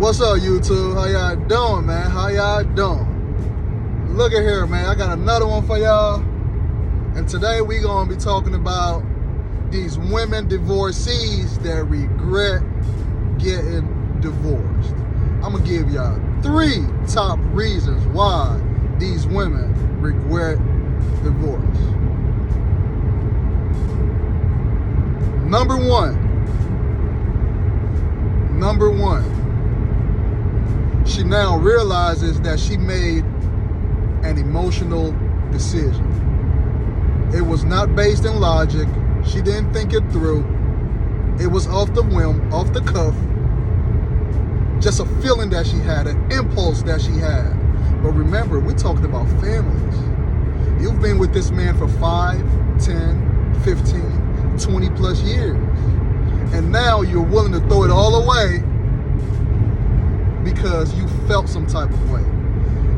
What's up, YouTube? How y'all doing, man? How y'all doing? Look at here, man. I got another one for y'all. And today we gonna be talking about these women divorcees that regret getting divorced. I'm gonna give y'all 3 top reasons why these women regret divorce. Number one, she now realizes that she made an emotional decision. It was not based in logic. She didn't think it through. It was off the whim, off the cuff. Just a feeling that she had, an impulse that she had. But remember, we're talking about families. You've been with this man for 5, 10, 15, 20 plus years. And now you're willing to throw it all away because you felt some type of way.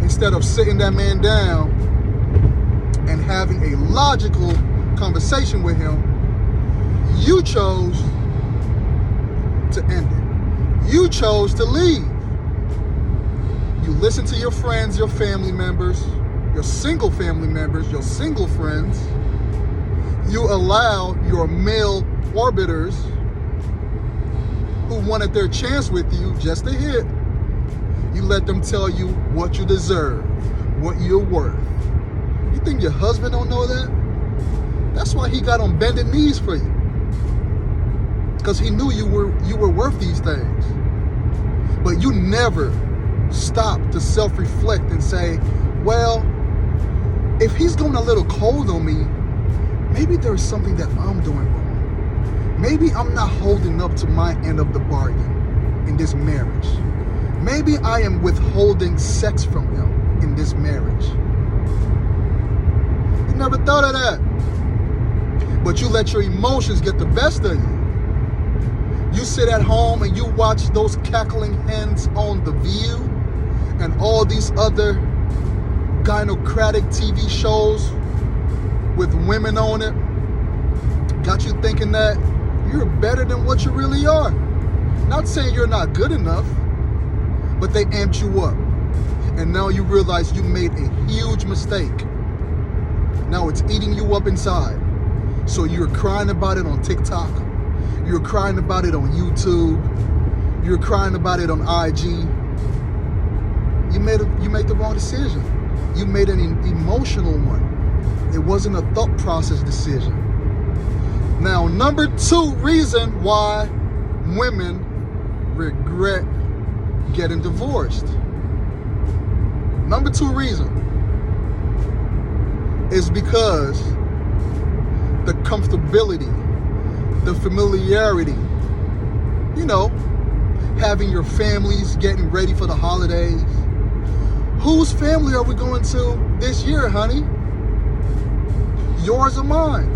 Instead of sitting that man down and having a logical conversation with him, you chose to end it. You chose to leave. You listen to your friends, your family members, your single family members, your single friends. You allow your male orbiters who wanted their chance with you just to hit. You let them tell you what you deserve, what you're worth. You think your husband don't know that? That's why he got on bended knees for you. Because he knew you were worth these things. But you never stopped to self-reflect and say, well, if he's going a little cold on me, maybe there's something that I'm doing wrong. Maybe I'm not holding up to my end of the bargain in this marriage. Maybe I am withholding sex from him in this marriage. You never thought of that. But you let your emotions get the best of you. You sit at home and you watch those cackling hens on The View and all these other gynocratic TV shows with women on it. Got you thinking that you're better than what you really are. Not saying you're not good enough, but they amped you up. And now you realize you made a huge mistake. Now it's eating you up inside. So you're crying about it on TikTok. You're crying about it on YouTube. You're crying about it on IG. You made the wrong decision. You made an emotional one. It wasn't a thought process decision. Now, number 2 reason why women regret getting divorced. Number 2 reason is because the comfortability, the familiarity, having your families getting ready for the holidays. Whose family are we going to this year, honey? Yours or mine?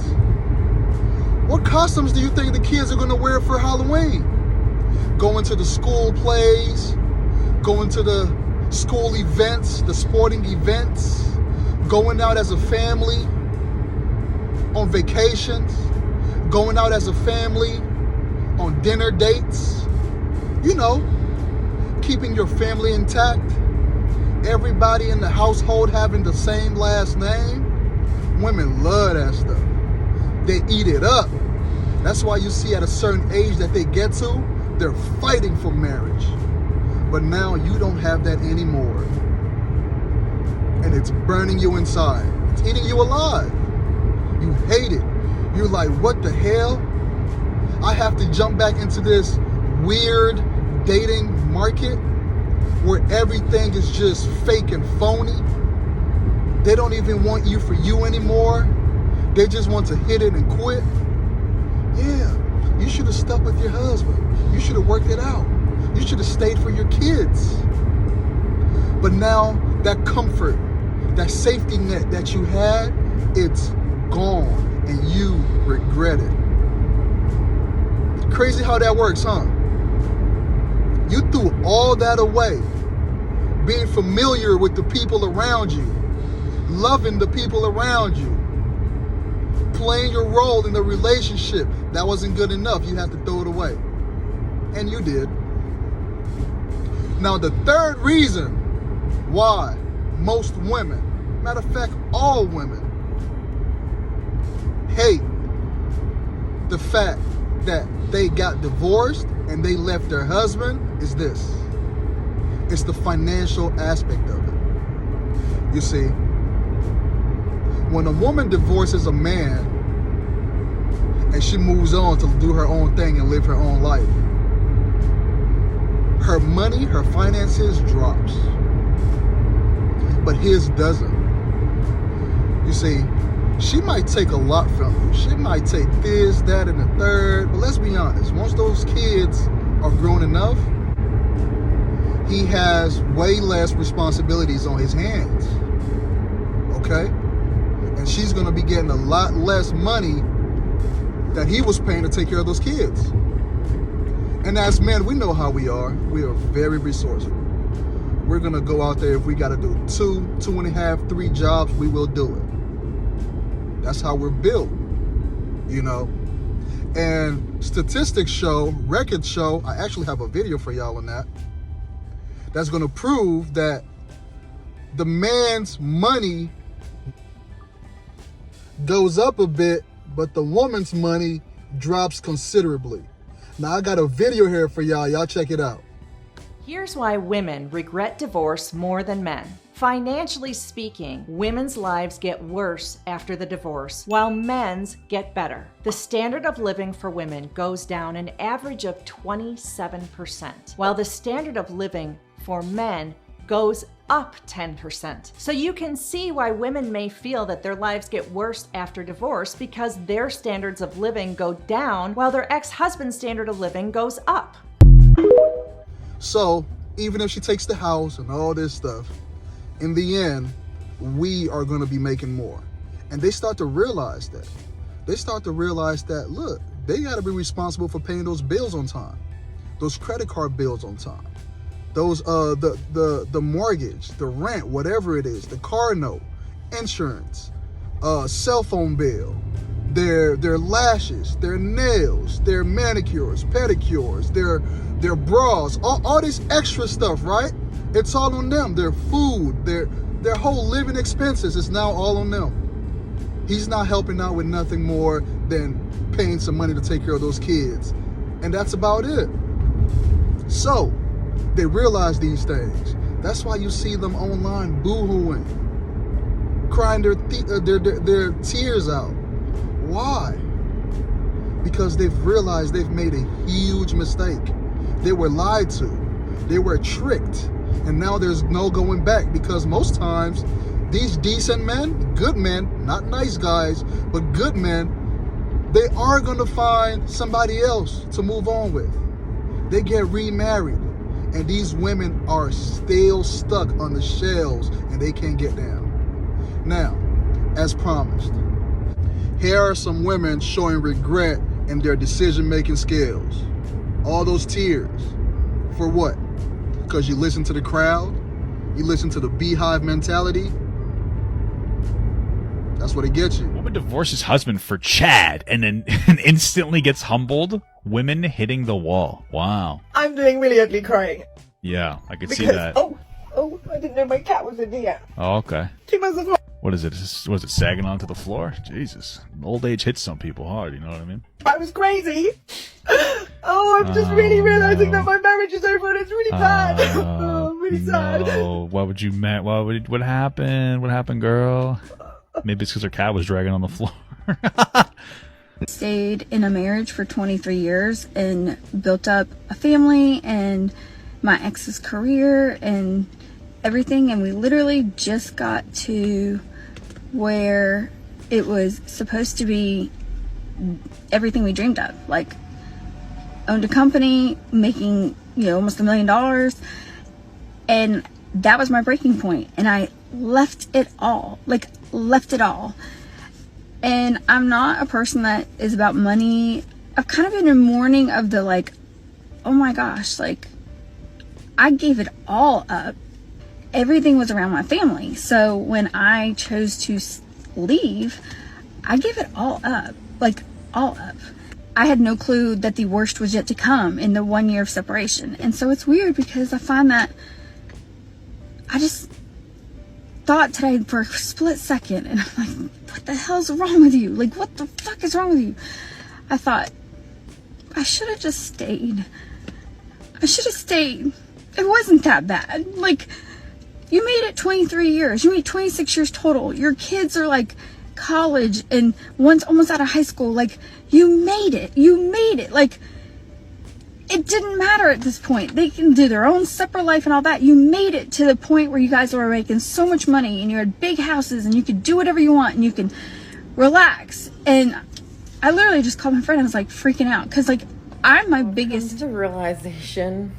What costumes do you think the kids are going to wear for Halloween? Going to the school plays, going to the school events, the sporting events, going out as a family on vacations, going out as a family on dinner dates, keeping your family intact, everybody in the household having the same last name. Women love that stuff. They eat it up. That's why you see at a certain age that they get to, they're fighting for marriage. But now you don't have that anymore. And it's burning you inside. It's eating you alive. You hate it. You're like, what the hell? I have to jump back into this weird dating market where everything is just fake and phony. They don't even want you for you anymore. They just want to hit it and quit. Yeah, you should have stuck with your husband. You should have worked it out. You should have stayed for your kids. But now that comfort, that safety net that you had, it's gone and you regret it. Crazy how that works, huh? You threw all that away. Being familiar with the people around you, loving the people around you, playing your role in the relationship. That wasn't good enough. You had to throw it away. And you did. Now, the third reason why most women, matter of fact, all women, hate the fact that they got divorced and they left their husband is this. It's the financial aspect of it. You see, when a woman divorces a man and she moves on to do her own thing and live her own life, her money, her finances drops. But his doesn't. You see, she might take a lot from you. She might take this, that, and the third. But let's be honest, once those kids are grown enough, he has way less responsibilities on his hands. Okay? And she's going to be getting a lot less money that he was paying to take care of those kids. And as men, we know how we are. We are very resourceful. We're going to go out there. If we got to do 2.5, 3 jobs, we will do it. That's how we're built, you know. And statistics show, records show, I actually have a video for y'all on that, that's going to prove that the man's money goes up a bit, but the woman's money drops considerably. Now, I got a video here for y'all. Y'all check it out. Here's why women regret divorce more than men. Financially speaking, women's lives get worse after the divorce, while men's get better. The standard of living for women goes down an average of 27%, while the standard of living for men goes up 10%. So you can see why women may feel that their lives get worse after divorce, because their standards of living go down while their ex-husband's standard of living goes up. So even if she takes the house and all this stuff, in the end, we are going to be making more. And they start to realize that. They start to realize that, look, they got to be responsible for paying those bills on time, those credit card bills on time, those the mortgage, the rent, whatever it is, the car note, insurance, cell phone bill, their lashes, their nails, their manicures, pedicures, their bras, all this extra stuff, right? It's all on them. Their food, their whole living expenses is now all on them. He's not helping out with nothing more than paying some money to take care of those kids. And that's about it. So they realize these things. That's why you see them online boo-hooing, crying their tears out. Why? Because they've realized they've made a huge mistake. They were lied to. They were tricked. And now there's no going back, because most times these decent men, good men, not nice guys, but good men, they are going to find somebody else to move on with. They get remarried, and these women are still stuck on the shelves and they can't get down. Now, as promised, here are some women showing regret in their decision-making skills. All those tears. For what? Because you listen to the crowd? You listen to the beehive mentality? That's what it gets you. Woman divorces husband for Chad and then instantly gets humbled. Women hitting the wall. Wow. I'm doing really ugly crying. Yeah, I could see that. Oh, I didn't know my cat was in here. Oh, okay. 2 months of What is it? Was it sagging onto the floor? Jesus. Old age hits some people hard, you know what I mean? I was crazy. Oh, I'm just really realizing that my marriage is over and it's really bad. Oh, I'm really sad. No. What happened? What happened, girl? Maybe it's because her cat was dragging on the floor. Stayed in a marriage for 23 years and built up a family and my ex's career and everything, and we literally just got to where it was supposed to be everything we dreamed of. Like, owned a company, making, almost $1 million, and that was my breaking point, and I left it all. And I'm not a person that is about money. I've kind of been in mourning of the, oh my gosh, I gave it all up. Everything was around my family. So when I chose to leave, I gave it all up, all up. I had no clue that the worst was yet to come in the 1 year of separation. And so it's weird because I find that I just thought today for a split second, and I'm like, what the hell's wrong with you? Like, what the fuck is wrong with you? I thought, I should have just stayed. I should have stayed. It wasn't that bad. Like, you made it 23 years. You made 26 years total. Your kids are like college and one's almost out of high school. Like, you made it. You made it. Like, it didn't matter at this point. They can do their own separate life and all that. You made it to the point where you guys were making so much money and you had big houses and you could do whatever you want and you can relax. And I literally just called my friend and was like freaking out because, like, I'm my biggest... The realization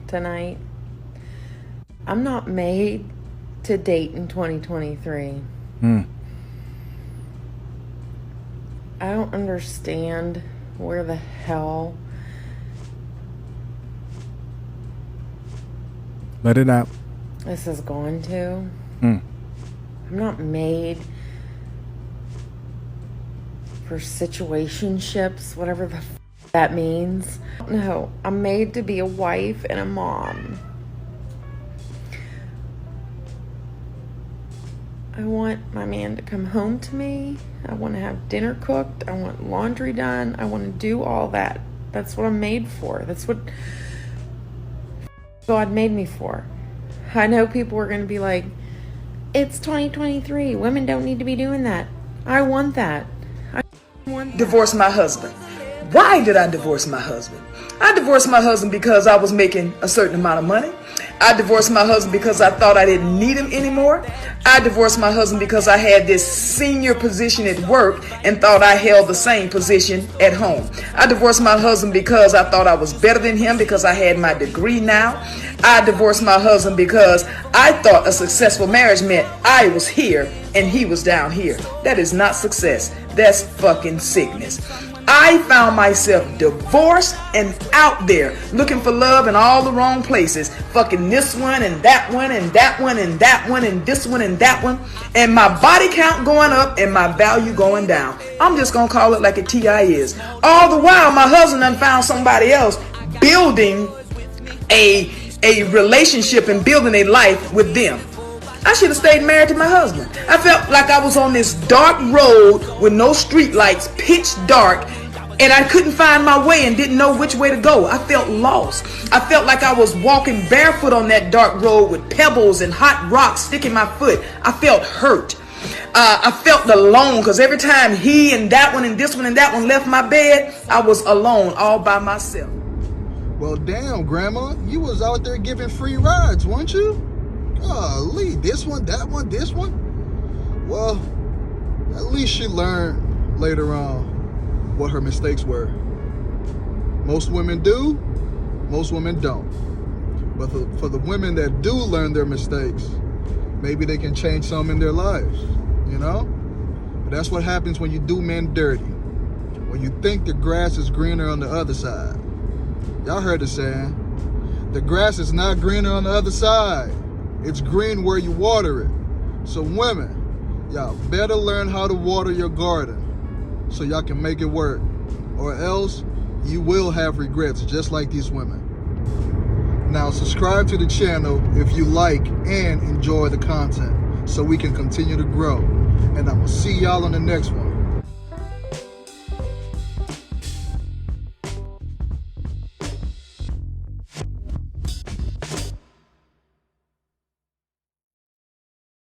tonight, I'm not made to date in 2023. I don't understand where the hell... Let it out. This is going to. I'm not made for situationships, whatever the that means. No, I'm made to be a wife and a mom. I want my man to come home to me. I want to have dinner cooked. I want laundry done. I want to do all that. That's what I'm made for. That's what God made me for. I know people are going to be like, it's 2023. Women don't need to be doing that. I want that. I want that. Divorce my husband. Why did I divorce my husband? I divorced my husband because I was making a certain amount of money. I divorced my husband because I thought I didn't need him anymore. I divorced my husband because I had this senior position at work and thought I held the same position at home. I divorced my husband because I thought I was better than him because I had my degree now. I divorced my husband because I thought a successful marriage meant I was here and he was down here. That is not success. That's fucking sickness. I found myself divorced and out there looking for love in all the wrong places. Fucking this one and that one and that one and that one and this one and that one. And my body count going up and my value going down. I'm just going to call it like a TI is. All the while, my husband done found somebody else building a relationship and building a life with them. I should have stayed married to my husband. I felt like I was on this dark road with no street lights, pitch dark, and I couldn't find my way and didn't know which way to go. I felt lost. I felt like I was walking barefoot on that dark road with pebbles and hot rocks sticking my foot. I felt hurt. I felt alone because every time he and that one and this one and that one left my bed, I was alone all by myself. Well, damn, Grandma, you was out there giving free rides, weren't you? Golly, this one, that one, this one. Well, at least she learned later on what her mistakes were. Most women do, most women don't. But for the women that do learn their mistakes, maybe they can change something in their lives, you know? But that's what happens when you do men dirty. When you think the grass is greener on the other side. Y'all heard the saying, the grass is not greener on the other side. It's green where you water it. So women, y'all better learn how to water your garden so y'all can make it work. Or else you will have regrets just like these women. Now subscribe to the channel if you like and enjoy the content so we can continue to grow. And I'm gonna see y'all on the next one.